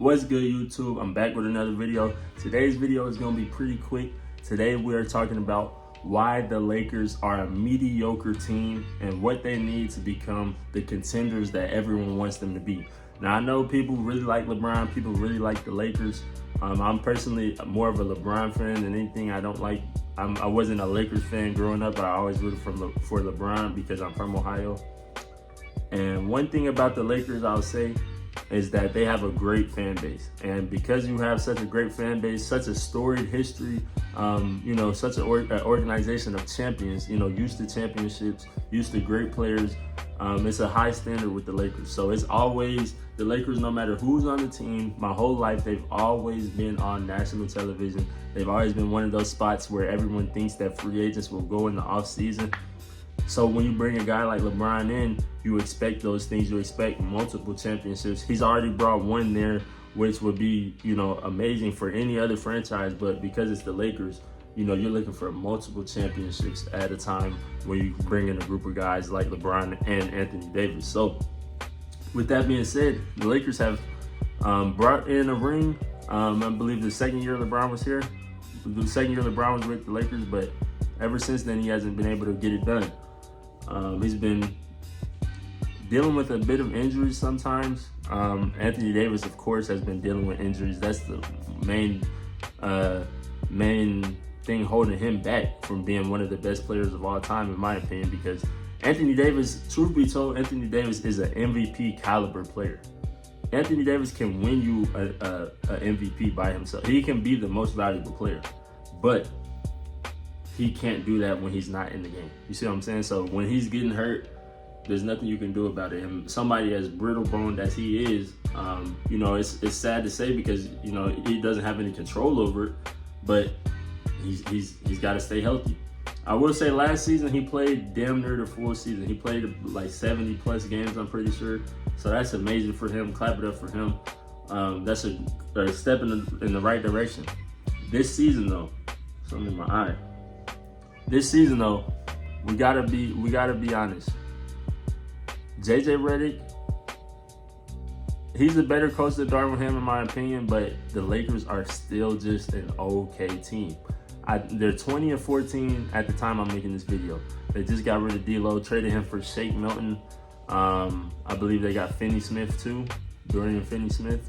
What's good, YouTube? I'm back with another video. Today's video is going to be pretty quick. Today we are talking about why the Lakers are a mediocre team and what they need to become the contenders that everyone wants them to be. Now, I know people really like LeBron, people really like the Lakers. I'm personally more of a LeBron fan than anything. I wasn't a Lakers fan growing up, but I always rooted for LeBron because I'm from Ohio. And one thing about the Lakers I'll say is that they have a great fan base. And because you have such a great fan base, such a storied history, such an organization of champions, used to championships, used to great players, it's a high standard with the Lakers. So it's always the Lakers, no matter who's on the team. My whole life, they've always been on national television. They've always been one of those spots where everyone thinks that free agents will go in the off season. So when you bring a guy like LeBron in, you expect those things. You expect multiple championships. He's already brought one there, which would be, amazing for any other franchise. But because it's the Lakers, you're looking for multiple championships at a time when you bring in a group of guys like LeBron and Anthony Davis. So with that being said, the Lakers have brought in a ring. I believe the second year LeBron was here. The second year LeBron was with the Lakers, but ever since then, he hasn't been able to get it done. He's been dealing with a bit of injuries sometimes. Anthony Davis, of course, has been dealing with injuries. That's the main thing holding him back from being one of the best players of all time, in my opinion, because Anthony Davis, truth be told, Anthony Davis is an MVP caliber player. Anthony Davis can win you a MVP by himself. He can be the most valuable player, but he can't do that when he's not in the game. You see what I'm saying? So when he's getting hurt, there's nothing you can do about it. And somebody as brittle-boned as he is, it's sad to say because, he doesn't have any control over it, but he's got to stay healthy. I will say last season he played damn near the full season. He played like 70-plus games, I'm pretty sure. So that's amazing for him. Clap it up for him. That's a step in the right direction. This season, though, something in my eye. This season, though, we gotta be honest. JJ Redick, he's a better coach than Darvin Ham in my opinion, but the Lakers are still just an okay team. They're 20-14 at the time I'm making this video. They just got rid of D'Lo, traded him for Shake Milton. I believe they got Finney-Smith too, Dorian Finney-Smith.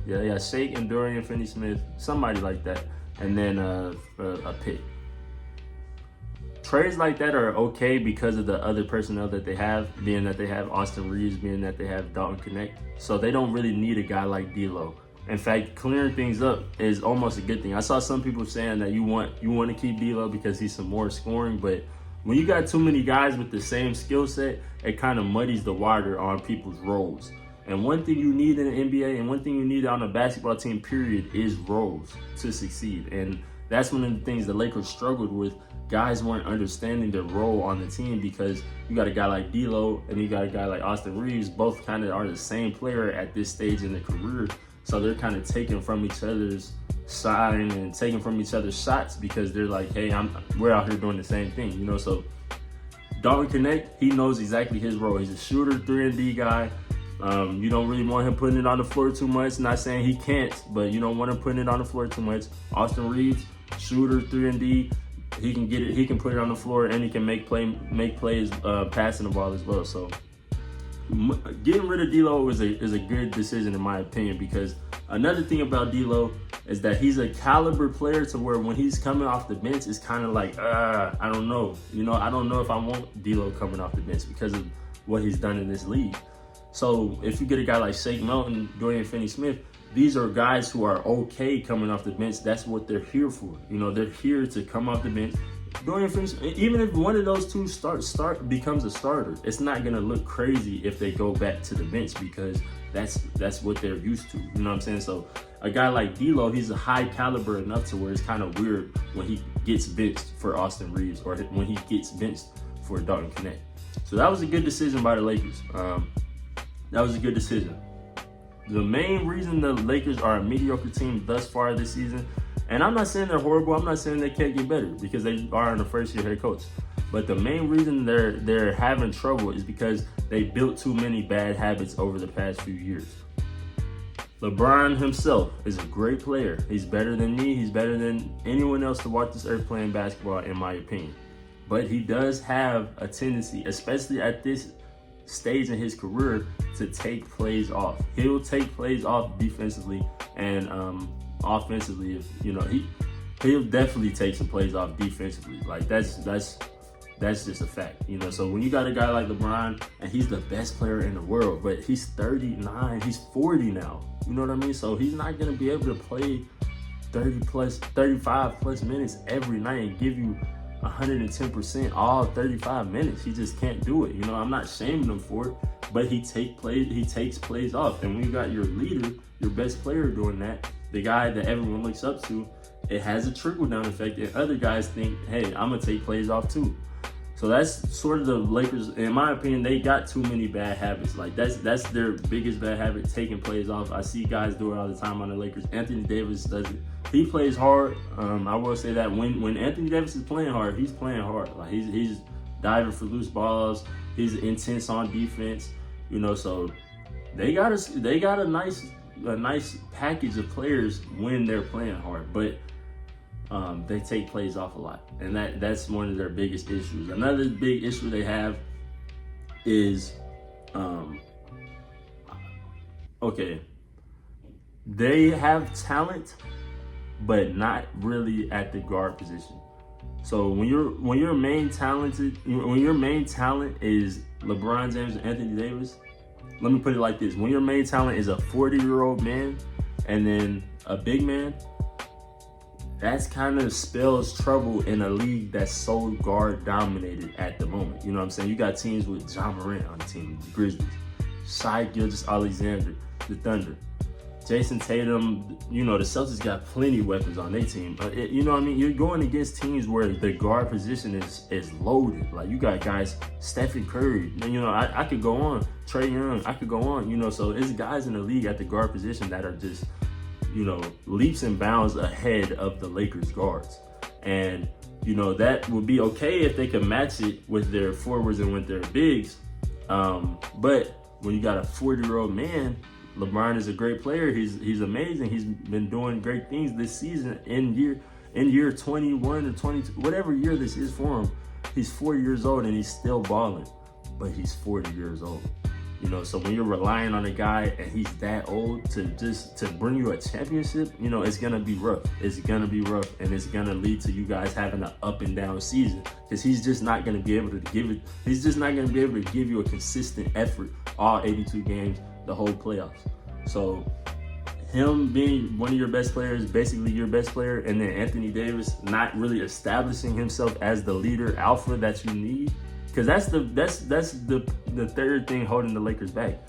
They got Shake and Dorian Finney-Smith, somebody like that, and then a pick. Trades like that are okay because of the other personnel that they have, being that they have Austin Reeves, being that they have Dalton Knecht. So they don't really need a guy like D'Lo. In fact, clearing things up is almost a good thing. I saw some people saying that you want to keep D'Lo because he's some more scoring, but when you got too many guys with the same skill set, it kind of muddies the water on people's roles. And one thing you need in the NBA and one thing you need on a basketball team, period, is roles to succeed. And that's one of the things the Lakers struggled with. Guys weren't understanding their role on the team because you got a guy like D'Lo and you got a guy like Austin Reeves. Both kind of are the same player at this stage in their career. So they're kind of taking from each other's shine and taking from each other's shots because they're like, hey, we're out here doing the same thing, So Dalton Knecht, he knows exactly his role. He's a shooter, 3-and-D guy. You don't really want him putting it on the floor too much. Not saying he can't, but you don't want him putting it on the floor too much. Austin Reeves, shooter, 3-and-D. He can get it. He can put it on the floor, and he can make plays passing the ball as well. So getting rid of D'Lo is a good decision in my opinion, because another thing about D'Lo is that he's a caliber player to where when he's coming off the bench, it's kind of like I don't know. I don't know if I want D'Lo coming off the bench because of what he's done in this league. So if you get a guy like Shake Milton, Dorian Finney-Smith, these are guys who are okay coming off the bench. That's what they're here for. They're here to come off the bench. Dorian Finney-Smith, even if one of those two becomes a starter, it's not gonna look crazy if they go back to the bench because that's what they're used to. You know what I'm saying? So a guy like D'Lo, he's a high caliber enough to where it's kind of weird when he gets benched for Austin Reeves or when he gets benched for Dalton Knecht. So that was a good decision by the Lakers. That was a good decision. The main reason the Lakers are a mediocre team thus far this season, and I'm not saying they're horrible, I'm not saying they can't get better because they are in the first-year head coach. But the main reason they're having trouble is because they built too many bad habits over the past few years. LeBron himself is a great player. He's better than me. He's better than anyone else to walk this earth playing basketball, in my opinion. But he does have a tendency, especially at this stage in his career, to take plays off. He'll take plays off defensively and offensively. If you know, he'll definitely take some plays off defensively. Like that's just a fact, you know. So when you got a guy like LeBron, and he's the best player in the world, but he's 39, he's 40 now. You know what I mean? So he's not gonna be able to play 35 plus minutes every night and give you 110% all 35 minutes. He just can't do it. You know, I'm not shaming him for it, but he takes plays off. And when you got your leader, your best player doing that, the guy that everyone looks up to, it has a trickle down effect, and other guys think, hey, I'm gonna take plays off too. So that's sort of the Lakers, in my opinion. They got too many bad habits. Like that's their biggest bad habit, taking plays off. I see guys do it all the time on the Lakers. Anthony Davis does it. He plays hard. I will say that when Anthony Davis is playing hard, he's playing hard. Like he's diving for loose balls. He's intense on defense. You know, so they got a nice package of players when they're playing hard, but they take plays off a lot, and that's one of their biggest issues. Another big issue they have is, they have talent, but not really at the guard position. So when your main talent is LeBron James and Anthony Davis, let me put it like this: when your main talent is a 40-year-old man and then a big man, that's kind of spells trouble in a league that's so guard dominated at the moment. You know what I'm saying? You got teams with Ja Morant on the team, the Grizzlies, Shai Gilgeous-Alexander, the Thunder, Jason Tatum. You know, the Celtics got plenty of weapons on their team. You know what I mean? You're going against teams where the guard position is loaded. Like you got guys, Stephen Curry. You know, I could go on. Trae Young. I could go on. You know, so it's guys in the league at the guard position that are just, you know, leaps and bounds ahead of the Lakers guards. And, you know, that would be okay if they could match it with their forwards and with their bigs. But when you got a 40-year-old man, LeBron is a great player. He's amazing. He's been doing great things this season in year 21 or 22, whatever year this is for him. He's 40 years old and he's still balling, but he's 40 years old. You know, so when you're relying on a guy and he's that old to bring you a championship, you know, it's gonna be rough. It's gonna be rough, and it's gonna lead to you guys having an up and down season, because he's just not gonna be able to give it. He's just not gonna be able to give you a consistent effort all 82 games, the whole playoffs. So him being one of your best players, basically your best player, and then Anthony Davis not really establishing himself as the leader alpha that you need. Because that's the third thing holding the Lakers back.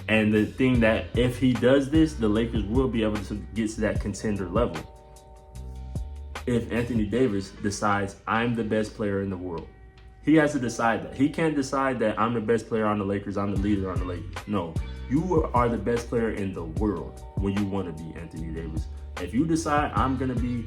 And the thing that if he does this, the Lakers will be able to get to that contender level. If Anthony Davis decides, I'm the best player in the world. He has to decide that. He can't decide that I'm the best player on the Lakers, I'm the leader on the Lakers. No, you are the best player in the world when you want to be Anthony Davis. If you decide I'm going to be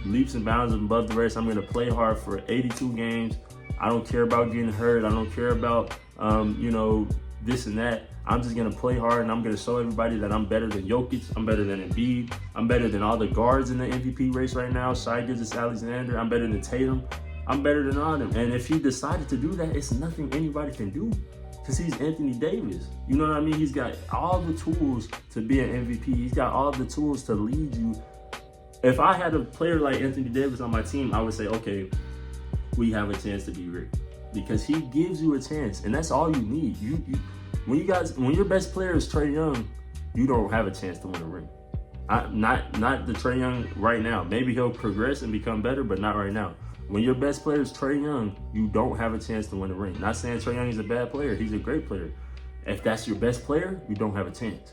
leaps and bounds above the rest, I'm going to play hard for 82 games, I don't care about getting hurt. I don't care about, you know, this and that. I'm just going to play hard, and I'm going to show everybody that I'm better than Jokic. I'm better than Embiid. I'm better than all the guards in the MVP race right now. Shai Gilgeous-Alexander. I'm better than Tatum. I'm better than all of them. And if he decided to do that, it's nothing anybody can do, because he's Anthony Davis. You know what I mean? He's got all the tools to be an MVP. He's got all the tools to lead you. If I had a player like Anthony Davis on my team, I would say, okay, we have a chance to be great, because he gives you a chance, and that's all you need. When your best player is Trae Young, you don't have a chance to win a ring. Not the Trae Young right now. Maybe he'll progress and become better, but not right now. When your best player is Trae Young, you don't have a chance to win a ring. Not saying Trae Young is a bad player. He's a great player. If that's your best player, you don't have a chance.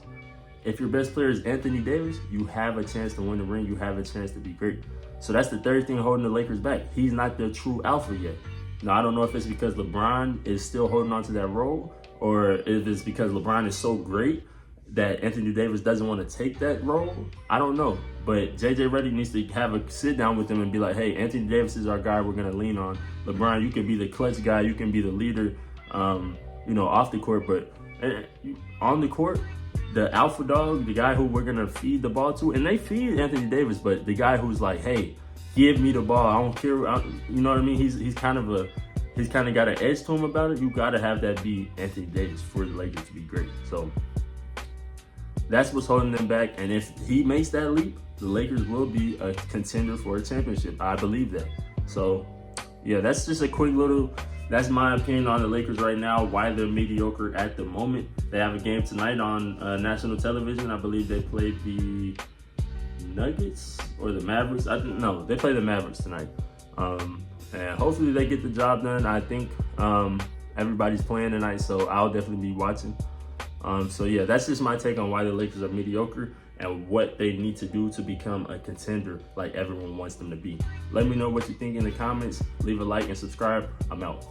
If your best player is Anthony Davis, you have a chance to win the ring. You have a chance to be great. So that's the third thing holding the Lakers back. He's not the true alpha yet. Now, I don't know if it's because LeBron is still holding on to that role, or if it's because LeBron is so great that Anthony Davis doesn't want to take that role. I don't know. But JJ Redick needs to have a sit down with him and be like, hey, Anthony Davis is our guy we're going to lean on. LeBron, you can be the clutch guy. You can be the leader, you know, off the court. But on the court, the alpha dog, the guy who we're gonna feed the ball to, and they feed Anthony Davis, but the guy who's like, hey, give me the ball. I don't care. You know what I mean? He's kind of got an edge to him about it. You gotta have that be Anthony Davis for the Lakers to be great. So that's what's holding them back. And if he makes that leap, the Lakers will be a contender for a championship. I believe that. So yeah, that's just a quick little. That's my opinion on the Lakers right now, why they're mediocre at the moment. They have a game tonight on national television. I believe they played the Nuggets or the Mavericks. No, they play the Mavericks tonight. And hopefully they get the job done. I think everybody's playing tonight, so I'll definitely be watching. So yeah, that's just my take on why the Lakers are mediocre and what they need to do to become a contender like everyone wants them to be. Let me know what you think in the comments. Leave a like and subscribe. I'm out.